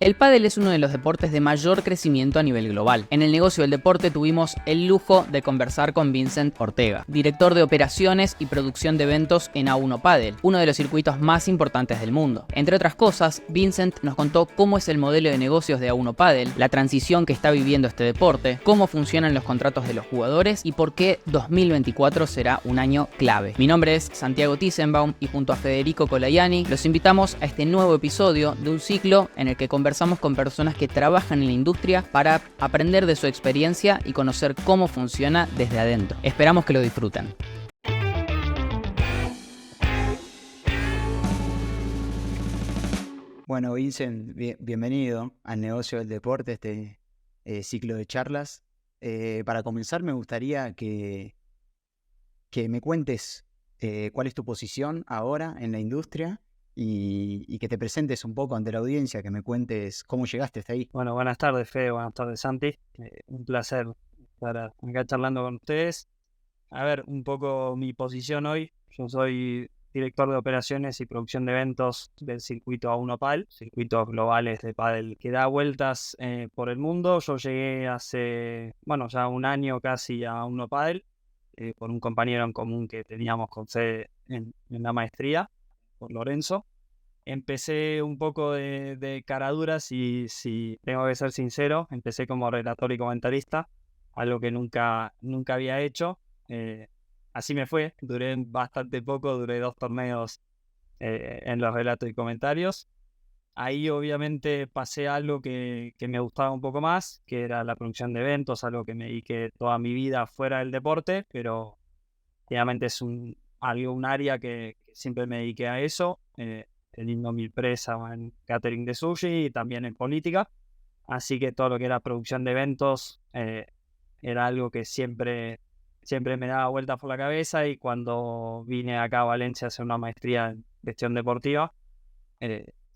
El pádel es uno de los deportes de mayor crecimiento a nivel global. En el negocio del deporte tuvimos el lujo de conversar con Vincent Ortega, director de operaciones y producción de eventos en A1 Padel, uno de los circuitos más importantes del mundo. Entre otras cosas, Vincent nos contó cómo es el modelo de negocios de A1 Padel, la transición que está viviendo este deporte, cómo funcionan los contratos de los jugadores y por qué 2024 será un año clave. Mi nombre es Santiago Tissenbaum y junto a Federico Colaiani los invitamos a este nuevo episodio de un ciclo en el que conversamos con personas que trabajan en la industria para aprender de su experiencia y conocer cómo funciona desde adentro. Esperamos que lo disfruten. Bueno, Vincent, bienvenido al negocio del deporte, este ciclo de charlas. Para comenzar, me gustaría que me cuentes cuál es tu posición ahora en la industria y que te presentes un poco ante la audiencia, que me cuentes cómo llegaste hasta ahí. Bueno, buenas tardes, Fede, buenas tardes, Santi. Un placer estar acá charlando con ustedes. A ver, un poco mi posición hoy. Yo soy director de operaciones y producción de eventos del circuito A1 Padel, circuitos globales de pádel que da vueltas por el mundo. Yo llegué hace, ya un año casi a A1 Padel por un compañero en común que teníamos con sede en la maestría, por Lorenzo. Empecé un poco de caraduras y si tengo que ser sincero, empecé como relator y comentarista, algo que nunca había hecho. Así me fue, duré bastante poco, duré 2 torneos en los relatos y comentarios. Ahí obviamente pasé a algo que me gustaba un poco más, que era la producción de eventos, algo que me dediqué toda mi vida fuera del deporte, pero obviamente es un área que siempre me dediqué a eso. Teniendo mi empresa en catering de sushi y también en política. Así que todo lo que era producción de eventos era algo que siempre me daba vueltas por la cabeza, y cuando vine acá a Valencia a hacer una maestría en gestión deportiva,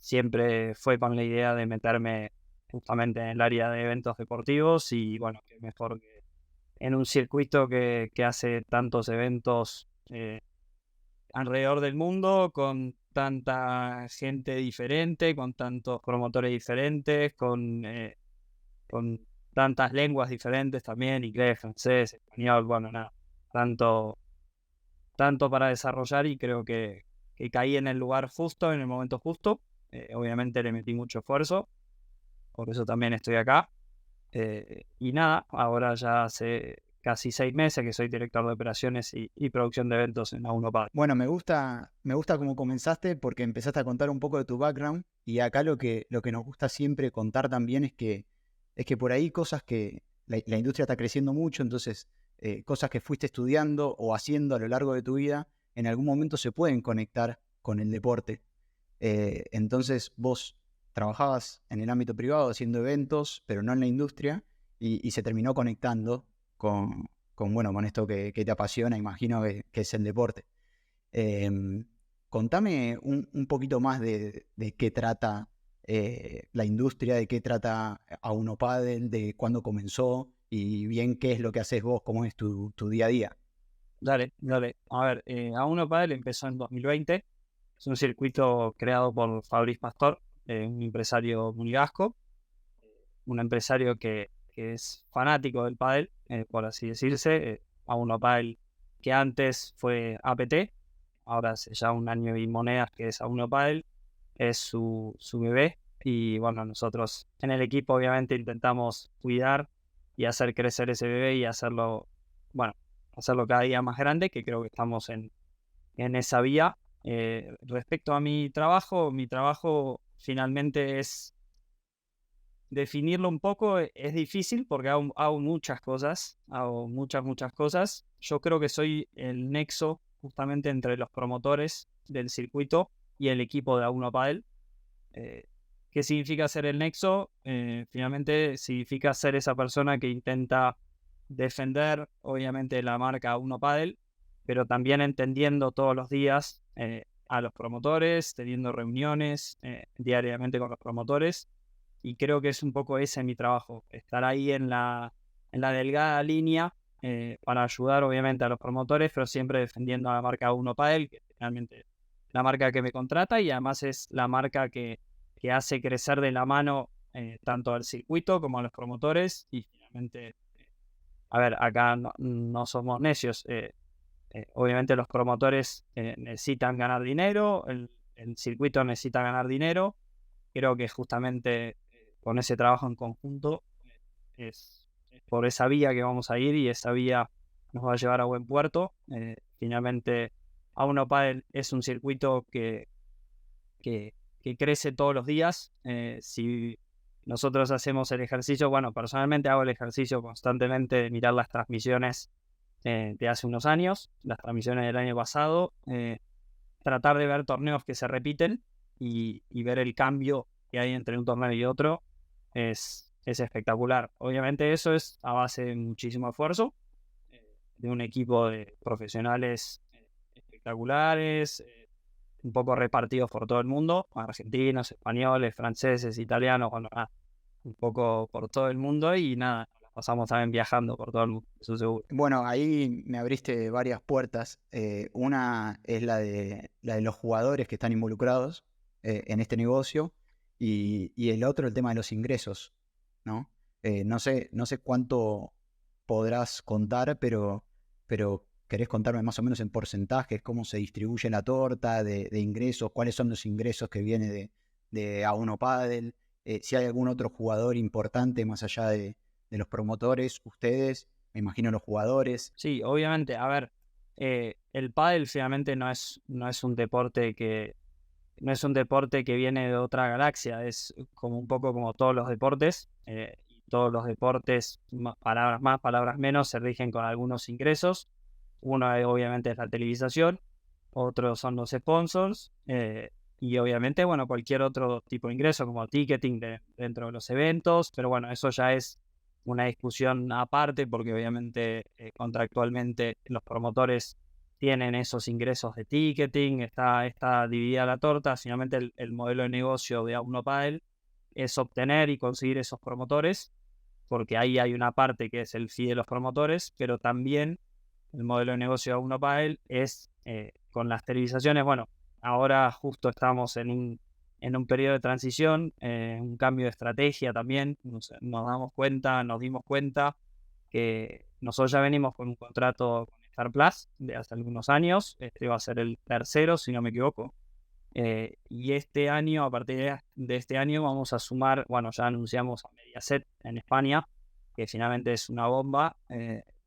siempre fue con la idea de meterme justamente en el área de eventos deportivos, y bueno, que mejor que en un circuito que hace tantos eventos alrededor del mundo, con tanta gente diferente, con tantos promotores diferentes, con tantas lenguas diferentes también, inglés, francés, español, nada, tanto para desarrollar, y creo que caí en el lugar justo, en el momento justo. Obviamente le metí mucho esfuerzo, por eso también estoy acá. Y nada, ahora ya hace casi 6 meses que soy director de operaciones y producción de eventos en A1 Padel. Bueno, me gusta cómo comenzaste porque empezaste a contar un poco de tu background y acá lo que nos gusta siempre contar también es que por ahí cosas que la industria está creciendo mucho, entonces cosas que fuiste estudiando o haciendo a lo largo de tu vida en algún momento se pueden conectar con el deporte. Entonces vos trabajabas en el ámbito privado haciendo eventos, pero no en la industria, y se terminó conectando con esto que te apasiona, imagino que es el deporte. Contame un poquito más de qué trata la industria, de qué trata A1 Padel, de cuándo comenzó y bien qué es lo que haces vos, cómo es tu día a día. Dale. A ver, A1 Padel empezó en 2020. Es un circuito creado por Fabriz Pastor, un empresario monegasco, un empresario que es fanático del pádel, por así decirse. A1 Padel, que antes fue APT, ahora hace ya un año y monedas que es A1 Padel, es su bebé. Y bueno, nosotros en el equipo obviamente intentamos cuidar y hacer crecer ese bebé y hacerlo cada día más grande, que creo que estamos en esa vía. Respecto a mi trabajo finalmente es definirlo un poco. Es difícil porque hago muchas cosas, hago muchas cosas. Yo creo que soy el nexo justamente entre los promotores del circuito y el equipo de A1 Padel. ¿Qué significa ser el nexo? Finalmente significa ser esa persona que intenta defender, obviamente, la marca A1 Padel, pero también entendiendo todos los días a los promotores, teniendo reuniones diariamente con los promotores. Y creo que es un poco ese mi trabajo, estar ahí en la delgada línea para ayudar obviamente a los promotores, pero siempre defendiendo a la marca A1 Padel, que es realmente la marca que me contrata, y además es la marca que que hace crecer de la mano tanto al circuito como a los promotores. Y finalmente, a ver, acá no somos necios. Obviamente los promotores necesitan ganar dinero, el circuito necesita ganar dinero. Creo que justamente con ese trabajo en conjunto es por esa vía que vamos a ir, y esa vía nos va a llevar a buen puerto. Finalmente, A1 Padel es un circuito que crece todos los días. Si nosotros hacemos el ejercicio, bueno, personalmente hago el ejercicio constantemente de mirar las transmisiones de hace unos años, las transmisiones del año pasado, tratar de ver torneos que se repiten y ver el cambio que hay entre un torneo y otro es espectacular. Obviamente eso es a base de muchísimo esfuerzo, de un equipo de profesionales espectaculares, un poco repartidos por todo el mundo, argentinos, españoles, franceses, italianos, bueno, un poco por todo el mundo, y nada, nos pasamos también viajando por todo el mundo, eso seguro. Bueno, ahí me abriste varias puertas. Una es la de los jugadores que están involucrados en este negocio, y el otro, el tema de los ingresos, ¿no? No sé cuánto podrás contar, pero ¿querés contarme más o menos en porcentajes cómo se distribuye la torta de ingresos? ¿Cuáles son los ingresos que viene de A1 Padel? Si hay algún otro jugador importante más allá de los promotores, ustedes, me imagino los jugadores. Sí, obviamente, a ver, el pádel finalmente no es un deporte que viene de otra galaxia, es como un poco como todos los deportes, y todos los deportes, palabras más, palabras menos, se rigen con algunos ingresos. Uno obviamente es la televisación, otros son los sponsors, y obviamente, bueno, cualquier otro tipo de ingreso como ticketing dentro de los eventos, pero bueno, eso ya es una discusión aparte, porque obviamente contractualmente los promotores tienen esos ingresos de ticketing, está dividida la torta. Finalmente el modelo de negocio de A1 Padel es obtener y conseguir esos promotores, porque ahí hay una parte que es el fee de los promotores, pero también el modelo de negocio de A1 Padel es con las televisaciones. Bueno, ahora justo estamos en un periodo de transición, un cambio de estrategia también. Nos dimos cuenta que nosotros ya venimos con un contrato con Star Plus de hace algunos años. Este va a ser el tercero, si no me equivoco. Y este año, a partir de este año, vamos a sumar, bueno, ya anunciamos a Mediaset en España, que finalmente es una bomba,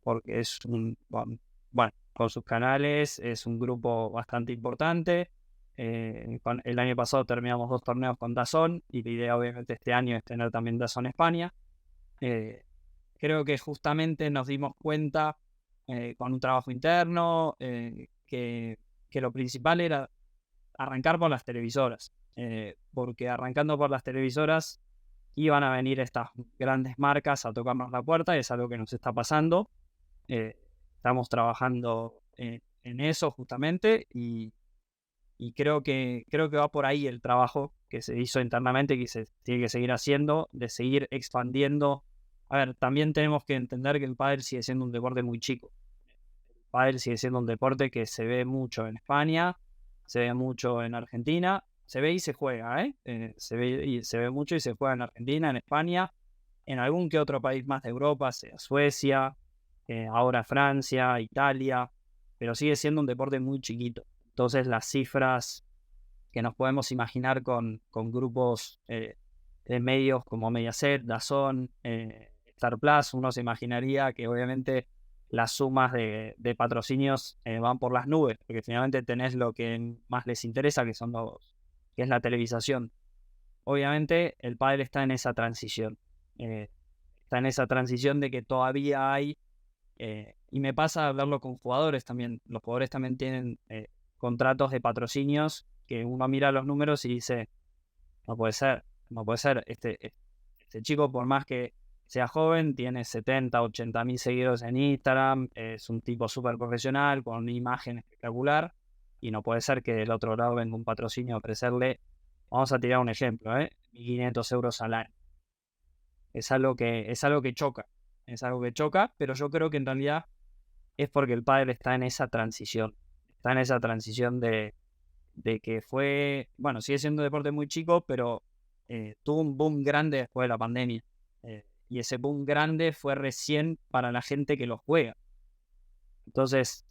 porque es bueno, con sus canales, es un grupo bastante importante. El año pasado terminamos 2 torneos con DAZN, y la idea obviamente este año es tener también DAZN España. Creo que justamente nos dimos cuenta con un trabajo interno que lo principal era arrancar por las televisoras, porque arrancando por las televisoras iban a venir estas grandes marcas a tocarnos la puerta, y es algo que nos está pasando. Estamos trabajando en eso justamente, y creo que va por ahí el trabajo que se hizo internamente y que se tiene que seguir haciendo, de seguir expandiendo. A ver, también tenemos que entender que el pádel sigue siendo un deporte muy chico. El pádel sigue siendo un deporte que se ve mucho en España, se ve mucho en Argentina, se ve y se juega, se ve mucho y se juega en Argentina, en España, en algún que otro país más de Europa, sea Suecia, ahora Francia, Italia, pero sigue siendo un deporte muy chiquito. Entonces las cifras que nos podemos imaginar con grupos de medios como Mediaset, DAZN, Star Plus, uno se imaginaría que obviamente las sumas de patrocinios van por las nubes, porque finalmente tenés lo que más les interesa, que es la televisación. Obviamente el pádel está en esa transición. Está en esa transición de que todavía hay, y me pasa hablarlo con jugadores también. Los jugadores también tienen contratos de patrocinios que uno mira los números y dice, no puede ser. Este chico, por más que sea joven, tiene 70, 80 mil seguidores en Instagram, es un tipo súper profesional, con una imagen espectacular, y no puede ser que del otro lado venga un patrocinio a ofrecerle, vamos a tirar un ejemplo, 1.500 euros al año. Es algo que choca, pero yo creo que en realidad es porque el pádel está en esa transición, de que fue, bueno, sigue siendo un deporte muy chico, pero tuvo un boom grande después de la pandemia. Y ese boom grande fue recién para la gente que lo juega. Entonces,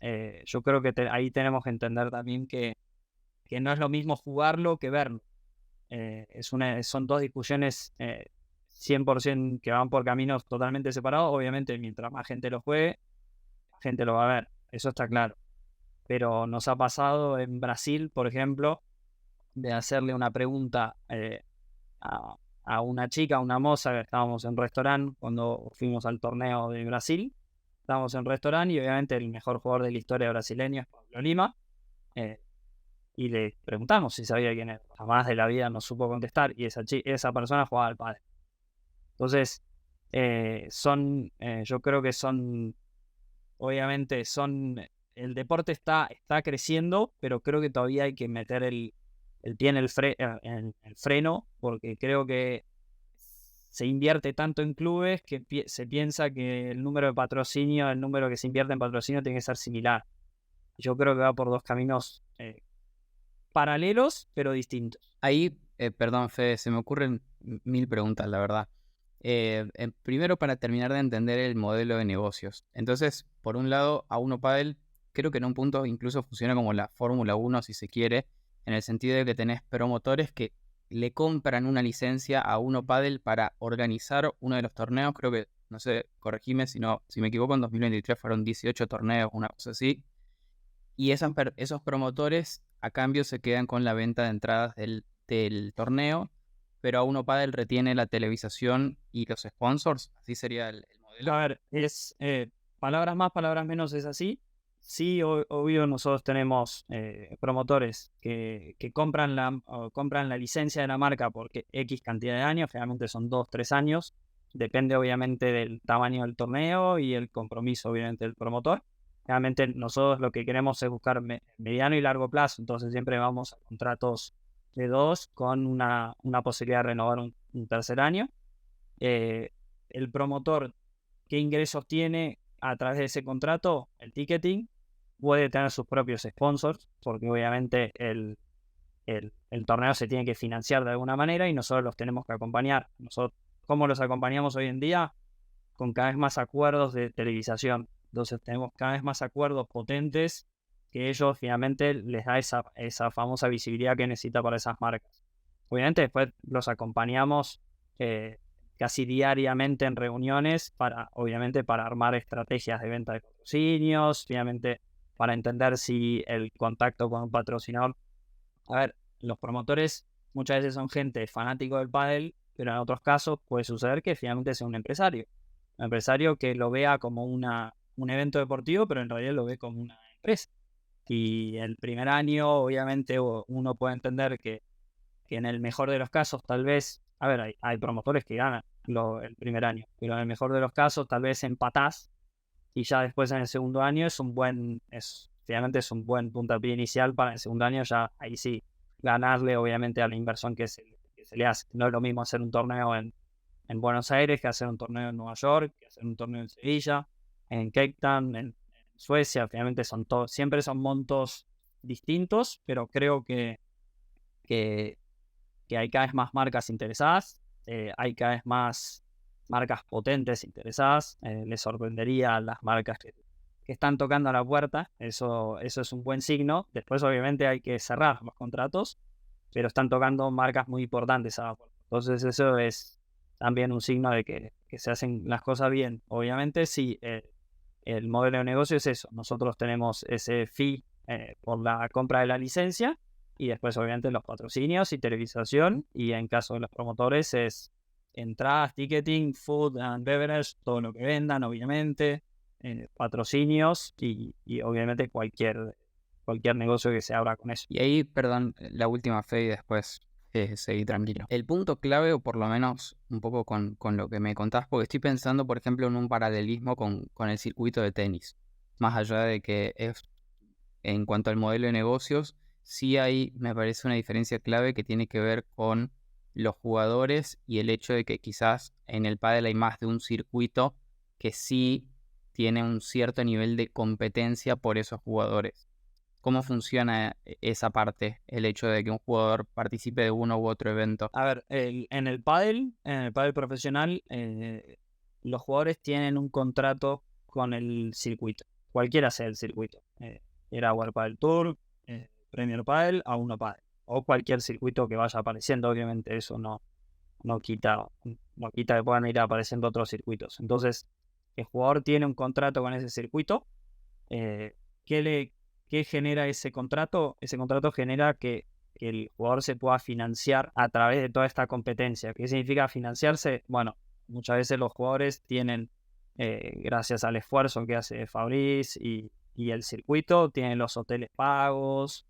yo creo que ahí tenemos que entender también que no es lo mismo jugarlo que verlo. Son dos discusiones 100% que van por caminos totalmente separados. Obviamente, mientras más gente lo juegue, la gente lo va a ver. Eso está claro. Pero nos ha pasado en Brasil, por ejemplo, de hacerle una pregunta a una chica, a una moza, que estábamos en un restaurante cuando fuimos al torneo de Brasil. Estábamos en un restaurante y obviamente el mejor jugador de la historia brasileña es Pablo Lima. Y le preguntamos si sabía quién era. Jamás de la vida nos supo contestar y esa persona jugaba al pádel. Entonces, yo creo que obviamente el deporte está creciendo, pero creo que todavía hay que meter el pie en el freno, porque creo que se invierte tanto en clubes que se piensa que el número de patrocinio, el número que se invierte en patrocinio tiene que ser similar. Yo creo que va por dos caminos paralelos, pero distintos. Ahí, perdón, Fede, se me ocurren 1000 preguntas, la verdad. Primero, para terminar de entender el modelo de negocios. Entonces, por un lado, A1 Padel, creo que en un punto incluso funciona como la Fórmula 1, si se quiere, en el sentido de que tenés promotores que le compran una licencia a A1 Padel para organizar uno de los torneos. Creo que, no sé, corregime si me equivoco, en 2023 fueron 18 torneos, una cosa así. Y esos promotores a cambio se quedan con la venta de entradas del torneo, pero A1 Padel retiene la televisación y los sponsors. Así sería el modelo. A ver, es palabras más, palabras menos, es así. Sí, obvio, nosotros tenemos promotores que compran la licencia de la marca por X cantidad de años, generalmente son 2-3 años, depende obviamente del tamaño del torneo y el compromiso obviamente del promotor. Realmente nosotros lo que queremos es buscar mediano y largo plazo, entonces siempre vamos a contratos de 2 con una posibilidad de renovar un tercer año. El promotor, ¿qué ingresos tiene a través de ese contrato? El ticketing, puede tener sus propios sponsors, porque obviamente el torneo se tiene que financiar de alguna manera y nosotros los tenemos que acompañar. Nosotros, ¿cómo los acompañamos hoy en día? Con cada vez más acuerdos de televisación. Entonces tenemos cada vez más acuerdos potentes que ellos finalmente les da esa famosa visibilidad que necesita para esas marcas. Obviamente después los acompañamos casi diariamente en reuniones obviamente para armar estrategias de venta de patrocinios, finalmente para entender si el contacto con un patrocinador. A ver, los promotores muchas veces son gente fanático del pádel, pero en otros casos puede suceder que finalmente sea un empresario. Un empresario que lo vea como un evento deportivo, pero en realidad lo ve como una empresa. Y el primer año, obviamente, uno puede entender que en el mejor de los casos, tal vez, a ver, hay promotores que ganan el primer año, pero en el mejor de los casos, tal vez empatás y ya después en el segundo año finalmente es un buen puntapié inicial para el segundo año, ya ahí sí, ganarle obviamente a la inversión que se le hace. No es lo mismo hacer un torneo en Buenos Aires que hacer un torneo en Nueva York, que hacer un torneo en Sevilla, en Cape Town, en Suecia. Finalmente siempre son montos distintos, pero creo que hay cada vez más marcas interesadas, hay cada vez más marcas potentes interesadas. Les sorprendería a las marcas que están tocando a la puerta. Eso es un buen signo. Después obviamente hay que cerrar los contratos, pero están tocando marcas muy importantes a la puerta. Entonces eso es también un signo de que se hacen las cosas bien. Obviamente sí, el modelo de negocio es eso. Nosotros tenemos ese fee por la compra de la licencia y después obviamente los patrocinios y televisación, y en caso de los promotores es entradas, ticketing, food and beverage, todo lo que vendan obviamente, patrocinios y obviamente cualquier negocio que se abra con eso. Y ahí, perdón, la última, Fe, y después seguí tranquilo. El punto clave, o por lo menos un poco con lo que me contás, porque estoy pensando, por ejemplo, en un paralelismo con el circuito de tenis. Más allá de que en cuanto al modelo de negocios, sí hay, me parece, una diferencia clave que tiene que ver con los jugadores y el hecho de que quizás en el pádel hay más de un circuito que sí tiene un cierto nivel de competencia por esos jugadores. ¿Cómo funciona esa parte, el hecho de que un jugador participe de uno u otro evento? A ver, en el pádel profesional, los jugadores tienen un contrato con el circuito, cualquiera sea el circuito. Era World Padel Tour, Premier Padel, A1 Padel, o cualquier circuito que vaya apareciendo. Obviamente eso no quita que puedan ir apareciendo otros circuitos. Entonces, el jugador tiene un contrato con ese circuito. ¿Qué genera ese contrato? Ese contrato genera que el jugador se pueda financiar a través de toda esta competencia. ¿Qué significa financiarse? Bueno, muchas veces los jugadores tienen, gracias al esfuerzo que hace Fabrice y el circuito, tienen los hoteles pagos,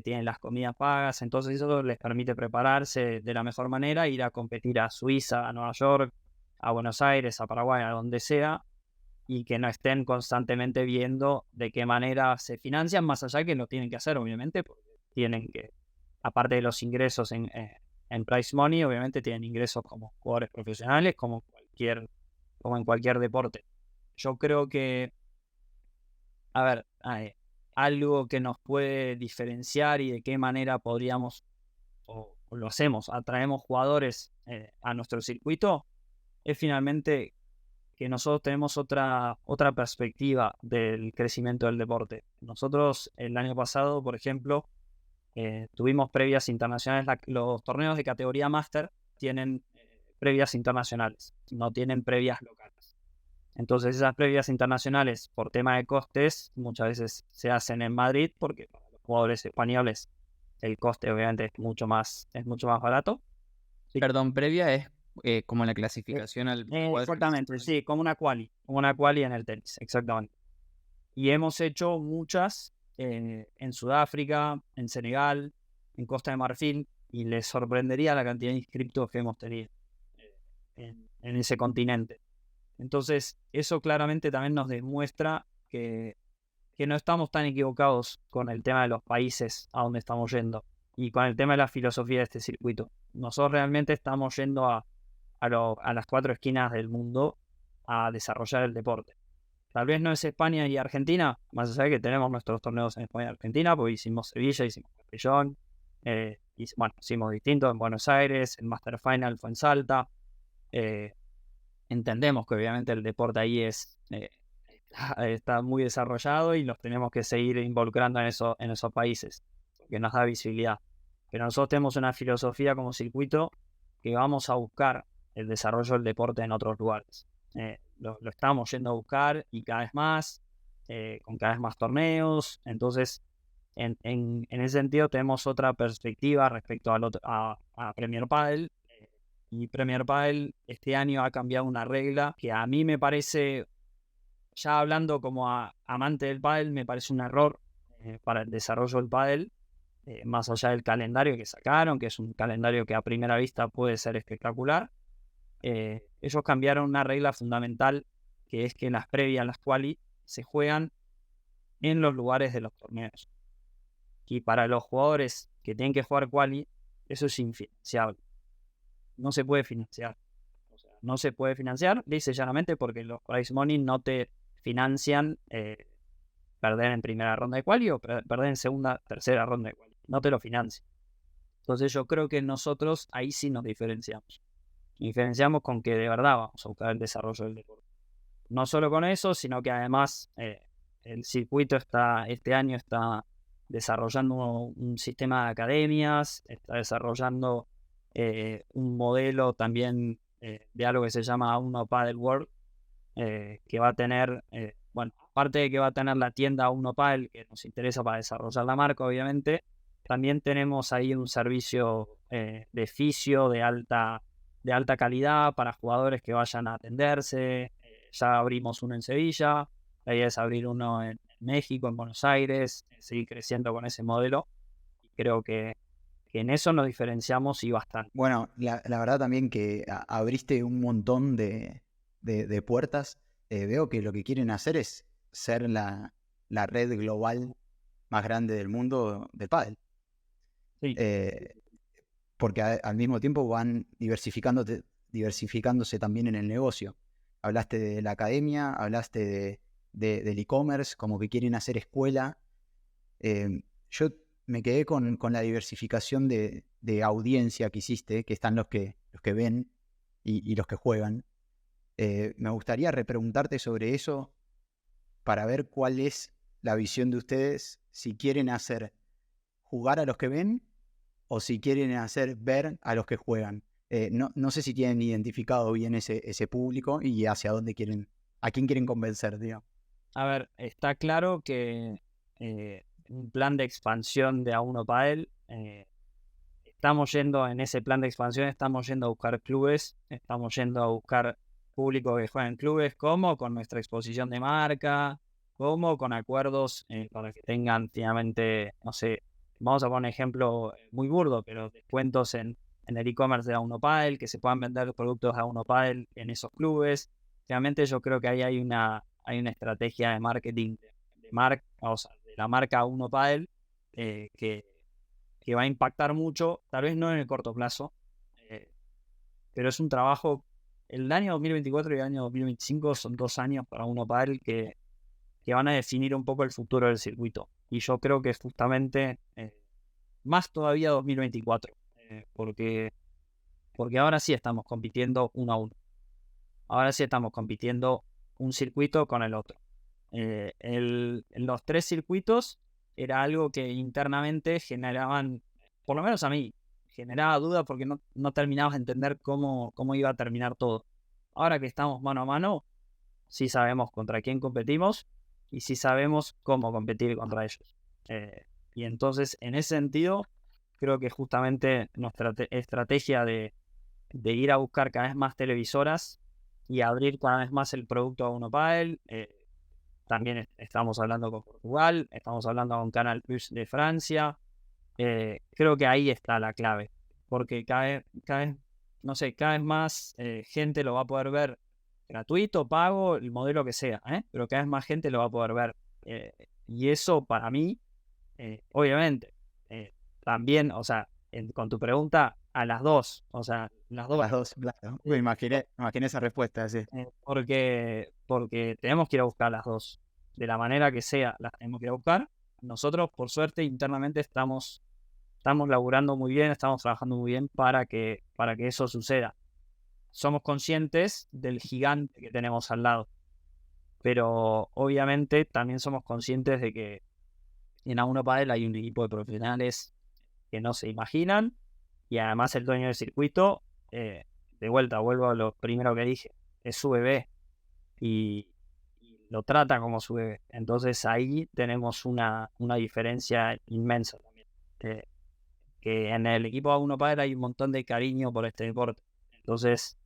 tienen las comidas pagas, entonces eso les permite prepararse de la mejor manera, ir a competir a Suiza, a Nueva York, a Buenos Aires, a Paraguay, a donde sea, y que no estén constantemente viendo de qué manera se financian, más allá que lo tienen que hacer, obviamente, porque tienen que, aparte de los ingresos en prize money, obviamente tienen ingresos como jugadores profesionales, como en cualquier deporte. Yo creo que, a ver, algo que nos puede diferenciar y de qué manera podríamos, o lo hacemos, atraemos jugadores a nuestro circuito, es finalmente que nosotros tenemos otra perspectiva del crecimiento del deporte. Nosotros el año pasado, por ejemplo, tuvimos previas internacionales. Los torneos de categoría máster tienen previas internacionales, no tienen previas locales. Entonces esas previas internacionales, por tema de costes, muchas veces se hacen en Madrid, porque para los jugadores españoles el coste obviamente es mucho más barato. Sí. Perdón, previa es como la clasificación al... Exactamente, sí, como una quali en el tenis, exactamente. Y hemos hecho muchas en Sudáfrica, en Senegal, en Costa de Marfil, y les sorprendería la cantidad de inscriptos que hemos tenido en ese continente. Entonces, eso claramente también nos demuestra que no estamos tan equivocados con el tema de los países a donde estamos yendo y con el tema de la filosofía de este circuito. Nosotros realmente estamos yendo a las 4 esquinas del mundo a desarrollar el deporte. Tal vez no es España y Argentina, más allá de que tenemos nuestros torneos en España y Argentina, porque hicimos Sevilla, hicimos Castellón, hicimos distintos en Buenos Aires, el Master Final fue en Salta. Entendemos que obviamente el deporte ahí está muy desarrollado y los tenemos que seguir involucrando en esos países, porque nos da visibilidad. Pero nosotros tenemos una filosofía como circuito que vamos a buscar el desarrollo del deporte en otros lugares. Lo estamos yendo a buscar y cada vez más, con cada vez más torneos. Entonces, en ese sentido tenemos otra perspectiva respecto a Premier Padel. Y Premier Padel este año ha cambiado una regla que a mí me parece, ya hablando como amante del pádel, me parece un error para el desarrollo del pádel, más allá del calendario que sacaron, que es un calendario que a primera vista puede ser espectacular. Ellos cambiaron una regla fundamental, que es que las previas, las quali, se juegan en los lugares de los torneos. Y para los jugadores que tienen que jugar quali, eso es infinanciable. No se puede financiar. O sea, no se puede financiar, dice llanamente, porque los prize money no te financian perder en primera ronda de quali o perder en segunda, tercera ronda de quali. No te lo financian. Entonces yo creo que nosotros ahí sí nos diferenciamos. Diferenciamos con que de verdad vamos a buscar el desarrollo del deporte. No solo con eso, sino que además el circuito este año está desarrollando un sistema de academias, está desarrollando un modelo también de algo que se llama A1 Padel World, que va a tener, aparte de que va a tener la tienda A1 Padel, que nos interesa para desarrollar la marca, obviamente, también tenemos ahí un servicio de fisio de alta calidad para jugadores que vayan a atenderse. Ya abrimos uno en Sevilla, la idea es abrir uno en México, en Buenos Aires, seguir creciendo con ese modelo. Y creo que en eso nos diferenciamos y bastante. Bueno, la verdad también que abriste un montón de puertas. Veo que lo que quieren hacer es ser la red global más grande del mundo del pádel. Sí. Porque al mismo tiempo van diversificándose también en el negocio. Hablaste de la academia, hablaste del e-commerce, como que quieren hacer escuela. Yo me quedé con la diversificación de audiencia que hiciste, que están los que ven y los que juegan. Me gustaría repreguntarte sobre eso para ver cuál es la visión de ustedes, si quieren hacer jugar a los que ven o si quieren hacer ver a los que juegan. No sé si tienen identificado bien ese público y hacia dónde a quién quieren convencer, digamos. A ver, está claro que un plan de expansión de A1 Padel, estamos yendo en ese plan de expansión, estamos yendo a buscar clubes, estamos yendo a buscar público que juega en clubes, como con nuestra exposición de marca, como con acuerdos para que tengan finalmente, no sé, vamos a poner un ejemplo muy burdo, pero descuentos en el e-commerce de A1 Padel, que se puedan vender productos de A1 Padel en esos clubes. Finalmente yo creo que ahí hay una estrategia de marketing de la marca A1 Padel que va a impactar mucho, tal vez no en el corto plazo, pero es un trabajo. El año 2024 y el año 2025 son 2 años para A1 Padel que van a definir un poco el futuro del circuito. Y yo creo que es justamente más todavía 2024, porque ahora sí estamos compitiendo 1 a 1. Ahora sí estamos compitiendo un circuito con el otro. En los 3 circuitos era algo que internamente generaban, por lo menos a mí, generaba duda porque no terminabas de entender cómo iba a terminar todo. Ahora que estamos mano a mano, sí sabemos contra quién competimos y sí sabemos cómo competir contra ellos. Y entonces, en ese sentido, creo que justamente nuestra estrategia de ir a buscar cada vez más televisoras y abrir cada vez más el producto a A1 Padel. También estamos hablando con Portugal, estamos hablando con Canal Plus de Francia. Creo que ahí está la clave, porque cada vez más gente lo va a poder ver gratuito, pago, el modelo que sea, pero cada vez más gente lo va a poder ver. Y eso para mí, obviamente, también, o sea, con tu pregunta, a las dos, o sea, las dos. Las dos, claro. Me imaginé esa respuesta, sí. Porque tenemos que ir a buscar las dos. De la manera que sea, las tenemos que ir a buscar. Nosotros, por suerte, internamente estamos laburando muy bien, estamos trabajando muy bien para que eso suceda. Somos conscientes del gigante que tenemos al lado. Pero obviamente también somos conscientes de que en A1 Padel hay un equipo de profesionales que no se imaginan. Y además el dueño del circuito, de vuelta, vuelvo a lo primero que dije, es su bebé y lo trata como su bebé. Entonces ahí tenemos una diferencia inmensa también. Que en el equipo A1 Padel hay un montón de cariño por este deporte. Entonces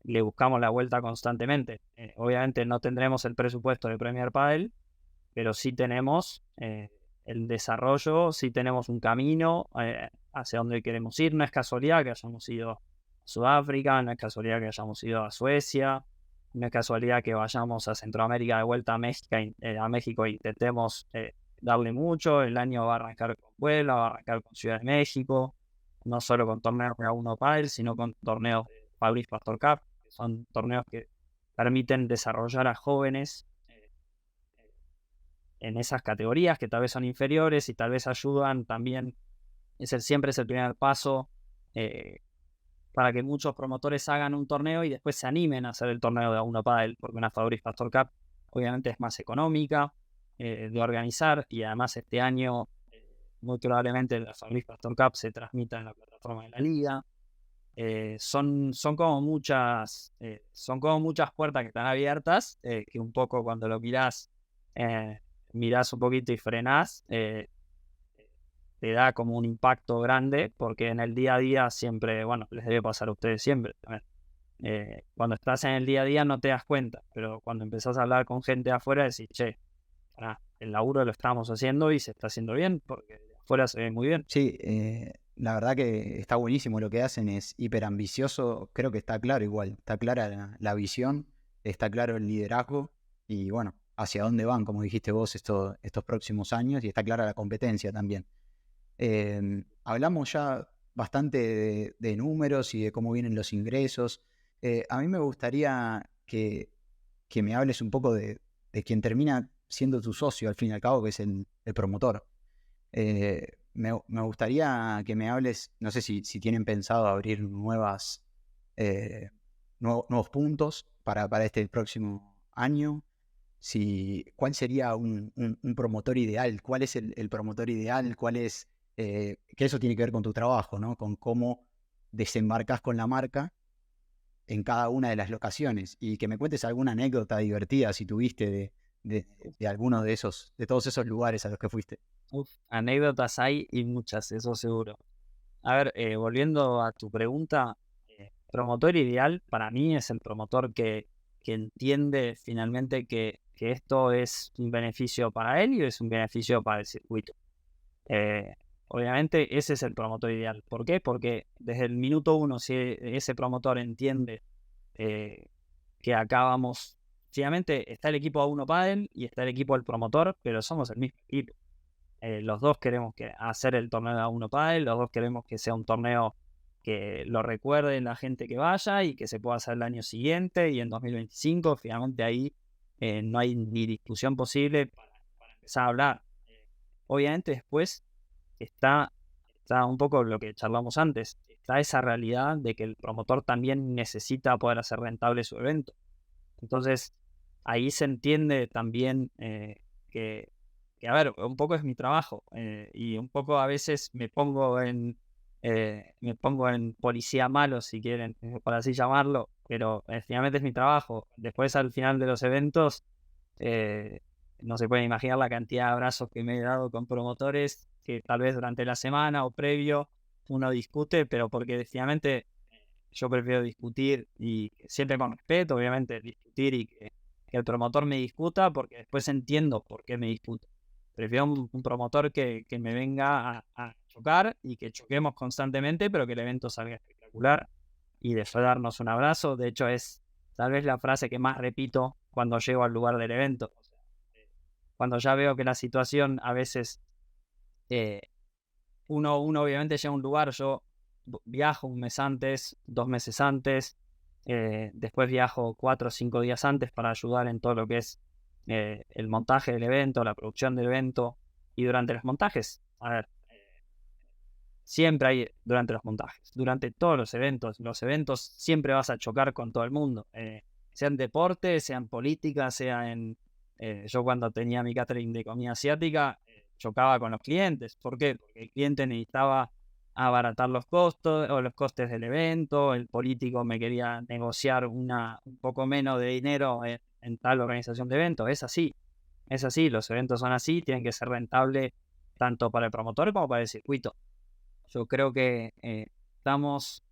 le buscamos la vuelta constantemente. Obviamente no tendremos el presupuesto de Premier Padel, pero sí tenemos el desarrollo, sí tenemos un camino hacia donde queremos ir. No es casualidad que hayamos ido a Sudáfrica, no es casualidad que hayamos ido a Suecia, no es casualidad que vayamos a Centroamérica de vuelta a México e intentemos darle mucho. El año va a arrancar con Puebla, va a arrancar con Ciudad de México, no solo con torneos de A1 Padel, sino con torneos de Fabrice Pastor Cup, que son torneos que permiten desarrollar a jóvenes en esas categorías que tal vez son inferiores y tal vez ayudan también. Siempre es el primer paso para que muchos promotores hagan un torneo y después se animen a hacer el torneo de A1 Padel, porque una Fabrice Pastor Cup obviamente es más económica de organizar y además este año muy probablemente la Fabrice Pastor Cup se transmita en la plataforma de la liga. Son como muchas puertas que están abiertas, que un poco cuando lo mirás un poquito y frenás, te da como un impacto grande, porque en el día a día siempre, bueno, les debe pasar a ustedes siempre también. Cuando estás en el día a día no te das cuenta, pero cuando empezás a hablar con gente de afuera decís, che, el laburo lo estamos haciendo y se está haciendo bien, porque de afuera se ve muy bien. Sí, la verdad que está buenísimo lo que hacen, es hiper ambicioso, creo que está claro igual, está clara la visión, está claro el liderazgo y bueno, hacia dónde van, como dijiste vos, estos próximos años, y está clara la competencia también. Hablamos ya bastante de números y de cómo vienen los ingresos. A mí me gustaría que me hables un poco de quien termina siendo tu socio al fin y al cabo, que es el promotor. Me gustaría que me hables, no sé si tienen pensado abrir nuevos puntos para este próximo año. ¿Cuál sería un promotor ideal? ¿Cuál es el promotor ideal? Que eso tiene que ver con tu trabajo, ¿no? Con cómo desembarcas con la marca en cada una de las locaciones. Y que me cuentes alguna anécdota divertida si tuviste de alguno de todos esos lugares a los que fuiste. Anécdotas hay y muchas, eso seguro. A ver, volviendo a tu pregunta, promotor ideal para mí es el promotor que entiende finalmente que esto es un beneficio para él y es un beneficio para el circuito. Obviamente ese es el promotor ideal. ¿Por qué? Porque desde el minuto 1, si ese promotor entiende que acá vamos, finalmente está el equipo A1 Padel y está el equipo del promotor, pero somos el mismo equipo. Los dos queremos hacer el torneo de A1 Padel, los dos queremos que sea un torneo que lo recuerde la gente que vaya y que se pueda hacer el año siguiente y en 2025. Finalmente ahí no hay ni discusión posible para empezar a hablar. Obviamente después está un poco lo que charlamos antes, está esa realidad de que el promotor también necesita poder hacer rentable su evento. Entonces ahí se entiende también que, a ver, un poco es mi trabajo y un poco a veces me pongo en policía malo, si quieren, por así llamarlo, pero finalmente es mi trabajo. Después, al final de los eventos, no se pueden imaginar la cantidad de abrazos que me he dado con promotores que tal vez durante la semana o previo uno discute, pero porque finalmente yo prefiero discutir y siempre con respeto, obviamente, discutir y que el promotor me discuta, porque después entiendo por qué me disputa. Prefiero un promotor que me venga a chocar y que choquemos constantemente, pero que el evento salga espectacular y después darnos un abrazo. De hecho, es tal vez la frase que más repito cuando llego al lugar del evento. O sea, cuando ya veo que la situación a veces, uno obviamente llega a un lugar, yo viajo un mes antes, 2 meses antes, después viajo 4 o 5 días antes para ayudar en todo lo que es el montaje del evento, la producción del evento. Y durante los montajes, a ver, siempre hay durante los montajes, durante todos los eventos siempre vas a chocar con todo el mundo, sea en deporte, sea en política, sea en... yo cuando tenía mi catering de comida asiática, chocaba con los clientes. ¿Por qué? Porque el cliente necesitaba abaratar los costos o los costes del evento, el político me quería negociar un poco menos de dinero en tal organización de eventos. Es así, los eventos son así, tienen que ser rentables tanto para el promotor como para el circuito. Yo creo que estamos,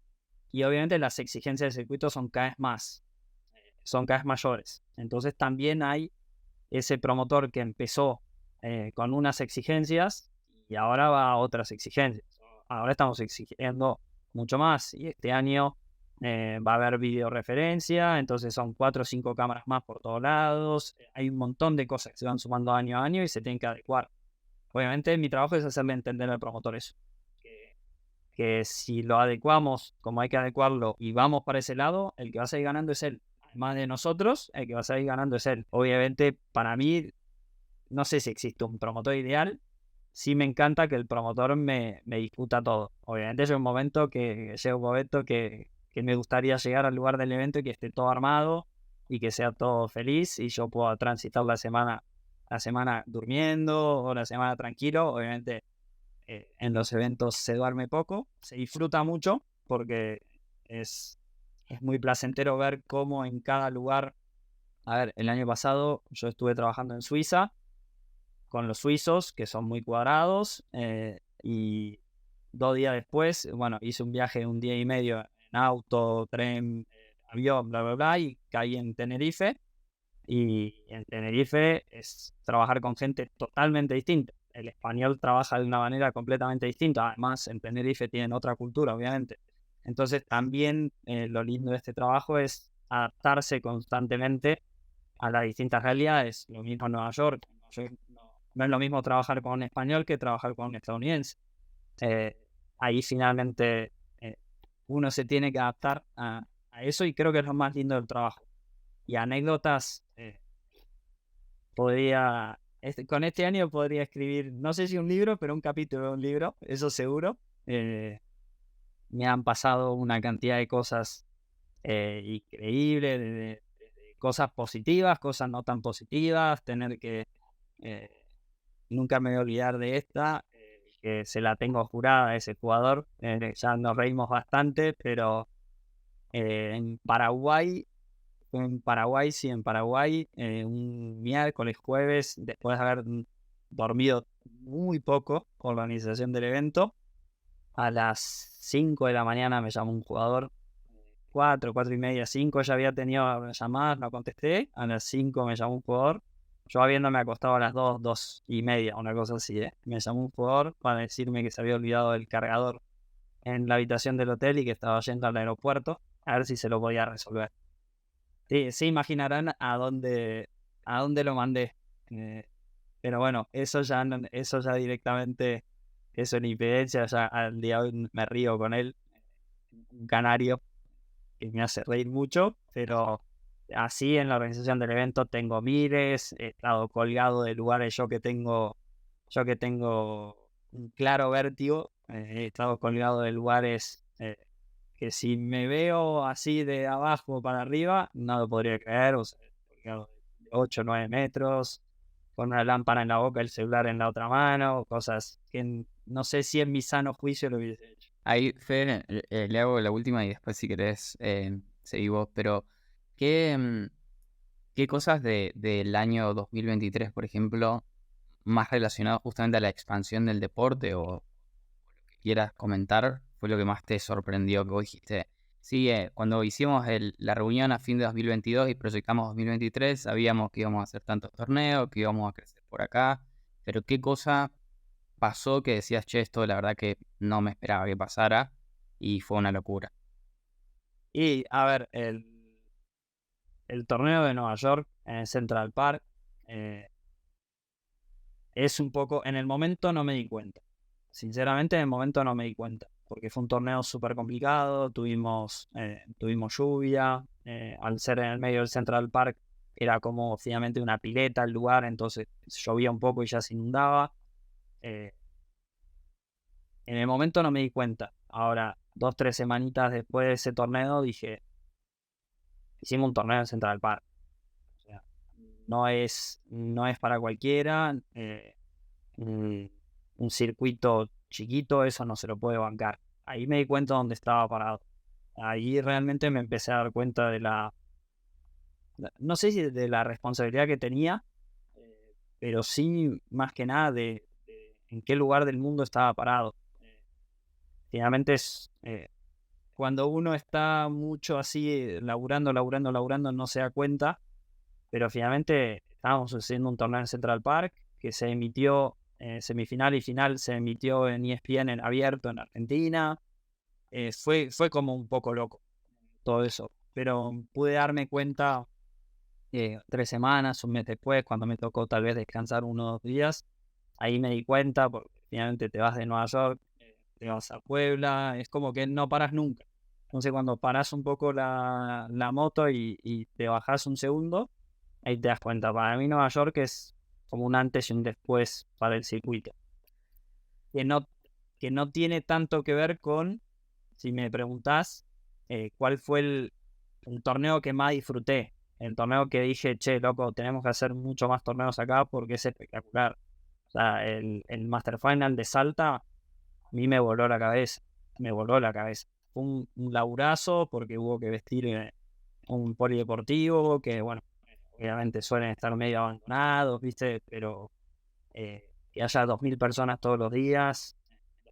y obviamente las exigencias del circuito son cada vez mayores. Entonces también hay ese promotor que empezó con unas exigencias y ahora va a otras exigencias. Ahora estamos exigiendo mucho más y este año va a haber videoreferencia, entonces son 4 o 5 cámaras más por todos lados. Hay un montón de cosas que se van sumando año a año y se tienen que adecuar. Obviamente mi trabajo es hacerle entender al promotor eso. Que si lo adecuamos como hay que adecuarlo y vamos para ese lado, el que va a salir ganando es él. Además de nosotros, el que va a salir ganando es él. Obviamente, para mí, no sé si existe un promotor ideal. Sí me encanta que el promotor me discuta todo. Obviamente llega un momento que me gustaría llegar al lugar del evento y que esté todo armado y que sea todo feliz y yo pueda transitar la semana durmiendo o la semana tranquilo. Obviamente en los eventos se duerme poco, se disfruta mucho porque es muy placentero ver cómo en cada lugar. A ver, el año pasado yo estuve trabajando en Suiza con los suizos, que son muy cuadrados, y 2 días después, bueno, hice un viaje de 1 día y medio en auto, tren, avión, bla, bla, bla, y caí en Tenerife. Y en Tenerife es trabajar con gente totalmente distinta. El español trabaja de una manera completamente distinta. Además, en Tenerife tienen otra cultura, obviamente. Entonces, también lo lindo de este trabajo es adaptarse constantemente a las distintas realidades. Lo mismo en Nueva York. No es lo mismo trabajar con un español que trabajar con un estadounidense. Ahí finalmente uno se tiene que adaptar a eso y creo que es lo más lindo del trabajo. Y anécdotas, con este año podría escribir, no sé si un libro, pero un capítulo de un libro, eso seguro. Me han pasado una cantidad de cosas increíbles, de cosas positivas, cosas no tan positivas, tener que... nunca me voy a olvidar de esta, que se la tengo jurada a ese jugador. Ya nos reímos bastante, pero en Paraguay, sí, en Paraguay, un miércoles, jueves, después de haber dormido muy poco por la organización del evento, a las 5 de la mañana me llamó un jugador, 4 y media, 5 ya había tenido llamadas, no contesté, a las 5 me llamó un jugador, yo habiéndome acostado a las 2 y media, una cosa así, me llamó un jugador para decirme que se había olvidado el cargador en la habitación del hotel y que estaba yendo al aeropuerto, a ver si se lo podía resolver. Sí, se imaginarán a dónde lo mandé. Pero bueno, eso ya directamente es una impedencia, ya al día de hoy me río con él, un canario que me hace reír mucho, pero así en la organización del evento tengo miles, he estado colgado de lugares yo que tengo un claro vértigo, he estado colgado de lugares que si me veo así de abajo para arriba, no lo podría creer, o sea, colgado de 8 o 9 metros, con una lámpara en la boca, el celular en la otra mano, cosas que no sé si en mi sano juicio lo hubiese hecho. Ahí, Fede, le hago la última y después si querés seguí vos, pero ¿qué, qué cosas del año 2023, por ejemplo, más relacionado justamente a la expansión del deporte o lo que quieras comentar, fue lo que más te sorprendió que vos dijiste? Sí, cuando hicimos la reunión a fin de 2022 y proyectamos 2023, sabíamos que íbamos a hacer tantos torneos, que íbamos a crecer por acá, pero ¿qué cosa pasó que decías, che, esto la verdad que no me esperaba que pasara y fue una locura? Y a ver, el torneo de Nueva York en el Central Park es un poco, en el momento no me di cuenta. Sinceramente, en el momento no me di cuenta, porque fue un torneo súper complicado, tuvimos lluvia, al ser en el medio del Central Park era como finalmente una pileta el lugar, entonces llovía un poco y ya se inundaba. En el momento no me di cuenta. Ahora, 2, 3 semanitas después de ese torneo dije, hicimos un torneo en Central Park. O sea, no es para cualquiera. Un circuito chiquito, eso no se lo puede bancar. Ahí me di cuenta dónde estaba parado. Ahí realmente me empecé a dar cuenta no sé si de la responsabilidad que tenía, pero sí más que nada de en qué lugar del mundo estaba parado. Finalmente es cuando uno está mucho así, laburando, no se da cuenta, pero finalmente estábamos haciendo un torneo en Central Park que se emitió semifinal y final, se emitió en ESPN en abierto en Argentina. Fue como un poco loco todo eso, pero pude darme cuenta 3 semanas, un mes después, cuando me tocó tal vez descansar 1 o 2 días. Ahí me di cuenta, porque finalmente te vas de Nueva York, te vas a Puebla, es como que no paras nunca. Entonces cuando paras un poco la moto y te bajas un segundo, ahí te das cuenta. Para mí Nueva York es como un antes y un después para el circuito. Que no, que no tiene tanto que ver con, si me preguntás, cuál fue el torneo que más disfruté. El torneo que dije, che, loco, tenemos que hacer mucho más torneos acá porque es espectacular. O sea, el Master Final de Salta a mí me voló la cabeza. Me voló la cabeza. Fue un laburazo porque hubo que vestir un polideportivo que, bueno, obviamente suelen estar medio abandonados, ¿viste? Pero que haya 2.000 personas todos los días,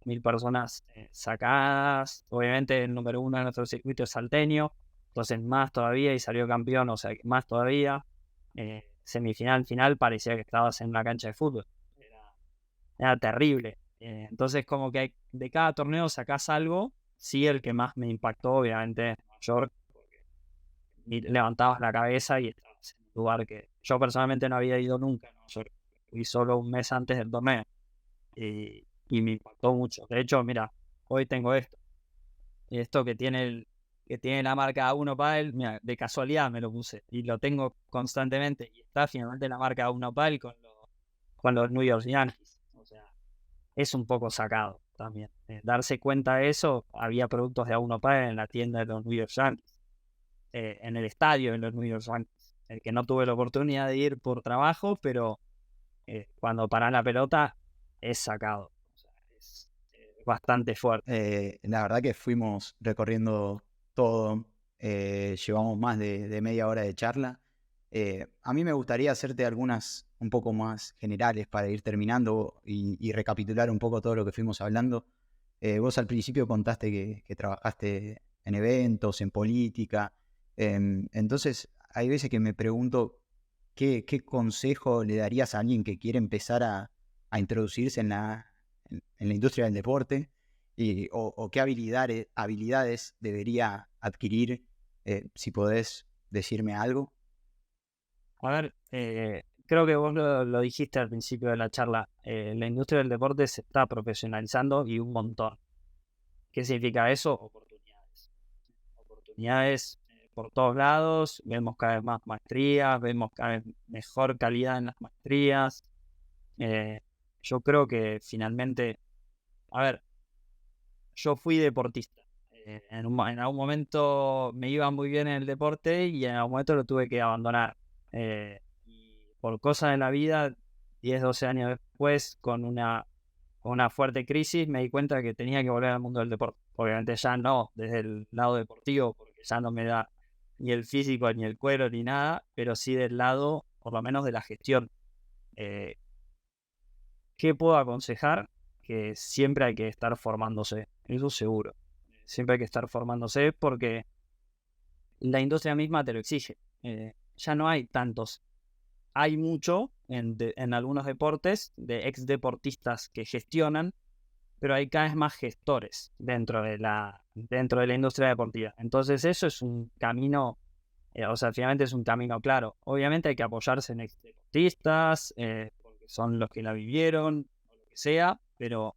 2.000 personas sacadas. Obviamente el número uno de nuestro circuito es salteño, entonces más todavía y salió campeón, o sea, más todavía. Semifinal, final, parecía que estabas en una cancha de fútbol. Era terrible. Entonces como que de cada torneo sacás algo. Sí, el que más me impactó, obviamente, es Nueva York, porque levantabas la cabeza y estabas en un lugar que yo personalmente no había ido nunca, ¿no? Yo fui solo un mes antes del torneo y me impactó mucho. De hecho, mira, hoy tengo esto que tiene que tiene la marca A1 Padel, mira, de casualidad me lo puse y lo tengo constantemente y está finalmente la marca A1 Padel con los New York Yankees. O sea, es un poco sacado también. Darse cuenta de eso, había productos de A1 Padel en la tienda de los New York Yankees, en el estadio de los New York Yankees, el que no tuve la oportunidad de ir por trabajo, pero cuando paran la pelota es sacado. O sea, es bastante fuerte. La verdad que fuimos recorriendo todo, llevamos más de media hora de charla. A mí me gustaría hacerte algunas un poco más generales para ir terminando y recapitular un poco todo lo que fuimos hablando. Vos al principio contaste que trabajaste en eventos, en política. Entonces, hay veces que me pregunto qué consejo le darías a alguien que quiere empezar a introducirse en la industria del deporte o qué habilidades debería adquirir, si podés decirme algo. A ver, creo que vos lo dijiste al principio de la charla. La industria del deporte se está profesionalizando y un montón. ¿Qué significa eso? Oportunidades. Oportunidades por todos lados. Vemos cada vez más maestrías, vemos cada vez mejor calidad en las maestrías. Yo creo que finalmente, a ver, yo fui deportista. En algún momento me iba muy bien en el deporte y en algún momento lo tuve que abandonar. Y por cosas de la vida, 10, 12 años después, con una fuerte crisis, me di cuenta que tenía que volver al mundo del deporte. Obviamente ya no desde el lado deportivo, porque ya no me da ni el físico, ni el cuero, ni nada, pero sí del lado, por lo menos, de la gestión. ¿Qué puedo aconsejar? Que siempre hay que estar formándose, eso seguro. Siempre hay que estar formándose porque la industria misma te lo exige. Ya no hay tantos. Hay mucho en algunos deportes de ex deportistas que gestionan, pero hay cada vez más gestores dentro de la industria deportiva. Entonces eso es un camino, o sea, finalmente es un camino claro. Obviamente hay que apoyarse en ex deportistas, porque son los que la vivieron, o lo que sea, pero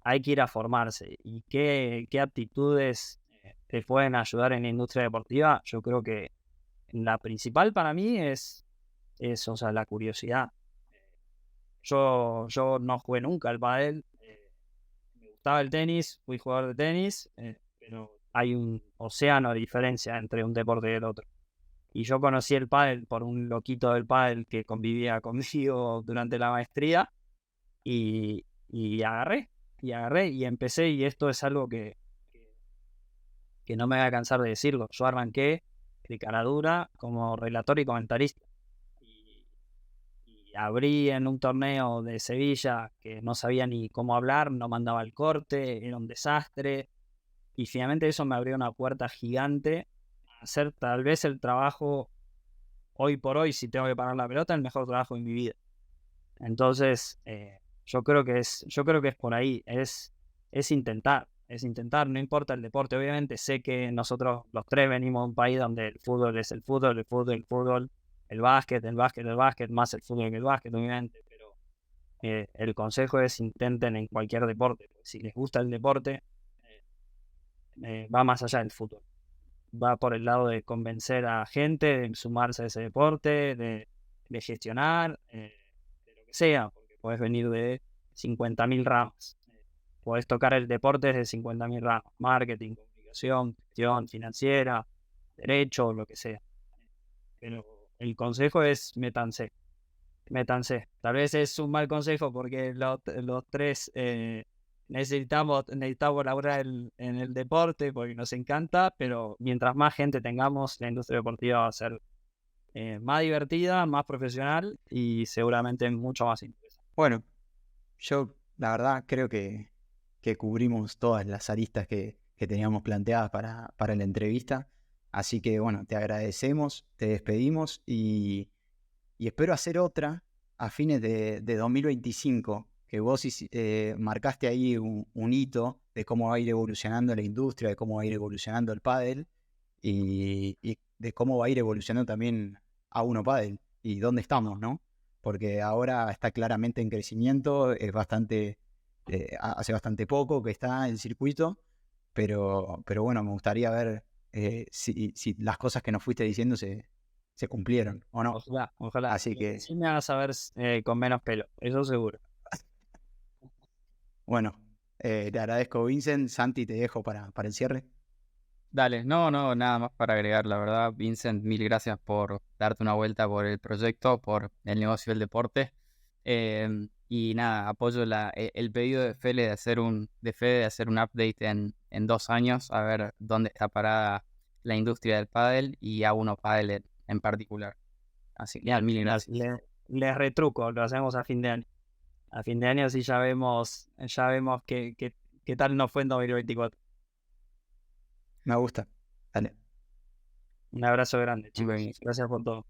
hay que ir a formarse. ¿Y qué aptitudes te pueden ayudar en la industria deportiva? Yo creo que la principal para mí es o sea, la curiosidad. Yo no jugué nunca al pádel. Me gustaba el tenis, fui jugador de tenis, pero hay un océano de diferencia entre un deporte y el otro. Y yo conocí el pádel por un loquito del pádel que convivía conmigo durante la maestría y agarré y empecé, y esto es algo que no me voy a cansar de decirlo. Yo arranqué de cara dura como relator y comentarista. Y abrí en un torneo de Sevilla que no sabía ni cómo hablar, no mandaba el corte, era un desastre. Y finalmente eso me abrió una puerta gigante a hacer tal vez el trabajo, hoy por hoy, si tengo que parar la pelota, el mejor trabajo de mi vida. Entonces, yo creo que es por ahí, es intentar, no importa el deporte. Obviamente sé que nosotros los tres venimos de un país donde el fútbol es el fútbol, el básquet, más el fútbol que el básquet, obviamente, pero el consejo es intenten en cualquier deporte. Si les gusta el deporte, va más allá del fútbol. Va por el lado de convencer a gente de sumarse a ese deporte, de gestionar, de lo que sea, porque puedes venir de 50.000 ramas. Puedes tocar el deporte desde 50.000 ramas: marketing, comunicación, gestión financiera, derecho, lo que sea. Pero el consejo es métanse. Tal vez es un mal consejo porque los tres necesitamos laburar en el deporte porque nos encanta, pero mientras más gente tengamos, la industria deportiva va a ser más divertida, más profesional y seguramente mucho más interesante. Bueno, yo la verdad creo que cubrimos todas las aristas que teníamos planteadas para la entrevista. Así que bueno, te agradecemos, te despedimos y espero hacer otra a fines de 2025, que vos marcaste ahí un hito de cómo va a ir evolucionando la industria, de cómo va a ir evolucionando el pádel y de cómo va a ir evolucionando también A1 Pádel y dónde estamos, ¿no? Porque ahora está claramente en crecimiento, es bastante, hace bastante poco que está el circuito, pero bueno, me gustaría ver si las cosas que nos fuiste diciendo se cumplieron o no. Ojalá. Así que, Sí me vas a ver con menos pelo, eso seguro. bueno, te agradezco, Vincent. Santi, te dejo para el cierre. Dale, no, nada más para agregar, la verdad, Vincent, mil gracias por darte una vuelta por el proyecto, por el negocio del deporte. Y nada, apoyo el pedido de Fede de hacer un update en 2 años, a ver dónde está parada la industria del pádel y A1 Pádel en particular. Así que mil gracias. Les retruco, lo hacemos a fin de año. A fin de año sí ya vemos qué tal nos fue en 2024. Me gusta. Dale. Un abrazo grande, chicos. Buenísimo. Gracias por todo.